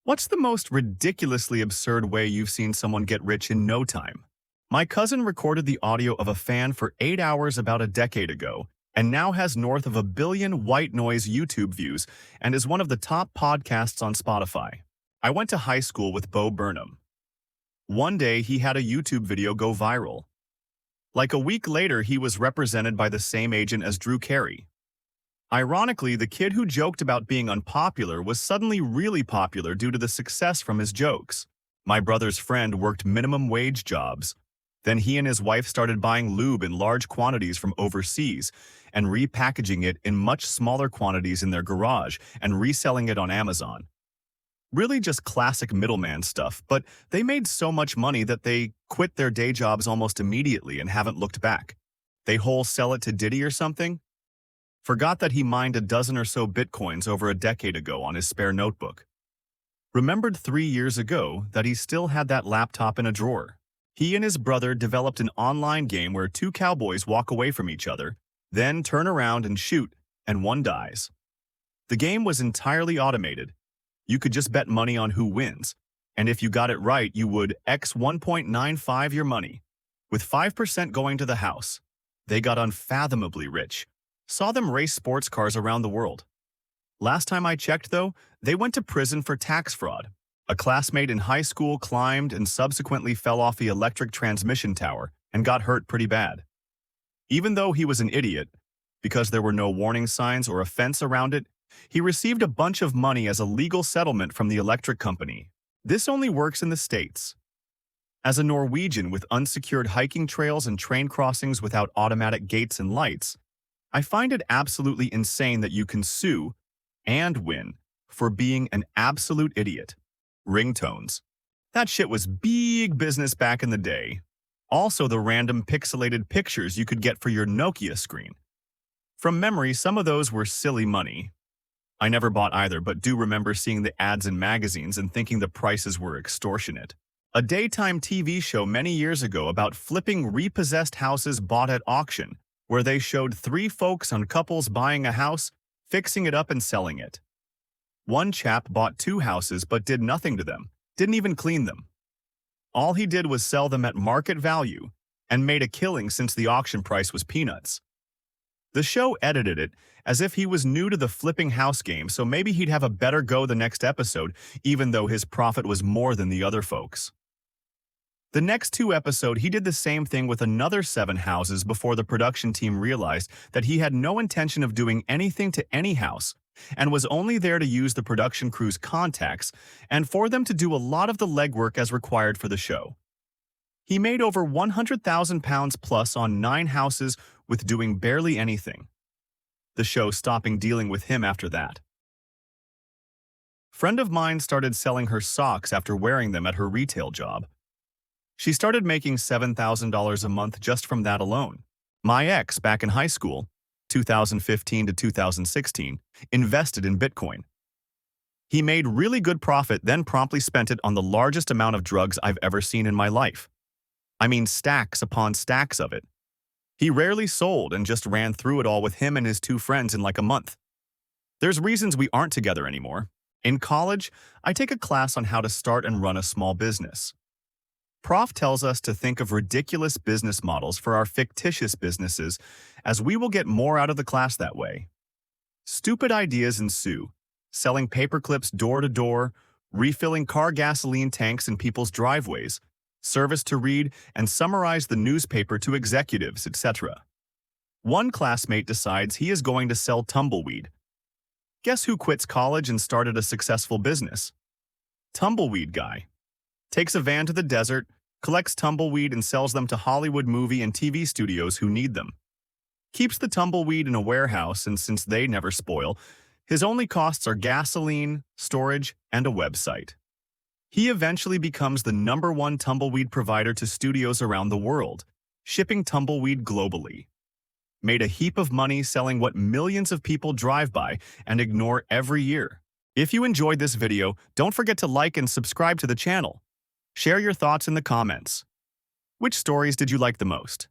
What's the most ridiculously absurd way you've seen someone get rich in no time? My cousin recorded the audio of a fan for 8 hours about a decade ago and now has north of 1 billion white noise YouTube views and is one of the top podcasts on Spotify. I went to high school with Bo Burnham. One day, he had a YouTube video go viral. Like a week later, he was represented by the same agent as Drew Carey. Ironically, the kid who joked about being unpopular was suddenly really popular due to the success from his jokes. My brother's friend worked minimum wage jobs. Then he and his wife started buying lube in large quantities from overseas and repackaging it in much smaller quantities in their garage and reselling it on Amazon. Really just classic middleman stuff, but they made so much money that they quit their day jobs almost immediately and haven't looked back. They wholesale it to Diddy or something? Forgot that he mined a dozen or so bitcoins over a decade ago on his spare notebook. Remembered 3 years ago that he still had that laptop in a drawer. He and his brother developed an online game where two cowboys walk away from each other, then turn around and shoot, and one dies. The game was entirely automated. You could just bet money on who wins, and if you got it right, you would X 1.95 your money, with 5% going to the house. They got unfathomably rich. Saw them race sports cars around the world. Last time I checked, though, they went to prison for tax fraud. A classmate in high school climbed and subsequently fell off the electric transmission tower and got hurt pretty bad. Even though he was an idiot, because there were no warning signs or a fence around it, he received a bunch of money as a legal settlement from the electric company. This only works in the States. As a Norwegian with unsecured hiking trails and train crossings without automatic gates and lights, I find it absolutely insane that you can sue and win for being an absolute idiot. Ringtones. That shit was big business back in the day. Also the random pixelated pictures you could get for your Nokia screen. From memory, some of those were silly money. I never bought either, but do remember seeing the ads in magazines and thinking the prices were extortionate. A daytime TV show many years ago about flipping repossessed houses bought at auction, where they showed 3 folks on couples buying a house, fixing it up and selling it. One chap bought 2 houses but did nothing to them, didn't even clean them. All he did was sell them at market value and made a killing since the auction price was peanuts. The show edited it as if he was new to the flipping house game, so maybe he'd have a better go the next episode, even though his profit was more than the other folks. The next 2 episodes, he did the same thing with another 7 houses before the production team realized that he had no intention of doing anything to any house and was only there to use the production crew's contacts and for them to do a lot of the legwork as required for the show. He made over £100,000 plus on 9 houses with doing barely anything. The show stopping dealing with him after that. Friend of mine started selling her socks after wearing them at her retail job. She started making $7,000 a month just from that alone. My ex, back in high school, 2015 to 2016, invested in Bitcoin. He made really good profit, then promptly spent it on the largest amount of drugs I've ever seen in my life. I mean, stacks upon stacks of it. He rarely sold and just ran through it all with him and his 2 friends in like a month. There's reasons we aren't together anymore. In college, I take a class on how to start and run a small business. Prof tells us to think of ridiculous business models for our fictitious businesses, as we will get more out of the class that way. Stupid ideas ensue, selling paper clips door to door, refilling car gasoline tanks in people's driveways, service to read and summarize the newspaper to executives, etc. One classmate decides he is going to sell tumbleweed. Guess who quits college and started a successful business? Tumbleweed guy. Takes a van to the desert, collects tumbleweed and sells them to Hollywood movie and TV studios who need them. Keeps the tumbleweed in a warehouse, and since they never spoil, his only costs are gasoline, storage, and a website. He eventually becomes the #1 tumbleweed provider to studios around the world, shipping tumbleweed globally. Made a heap of money selling what millions of people drive by and ignore every year. If you enjoyed this video, don't forget to like and subscribe to the channel. Share your thoughts in the comments. Which stories did you like the most?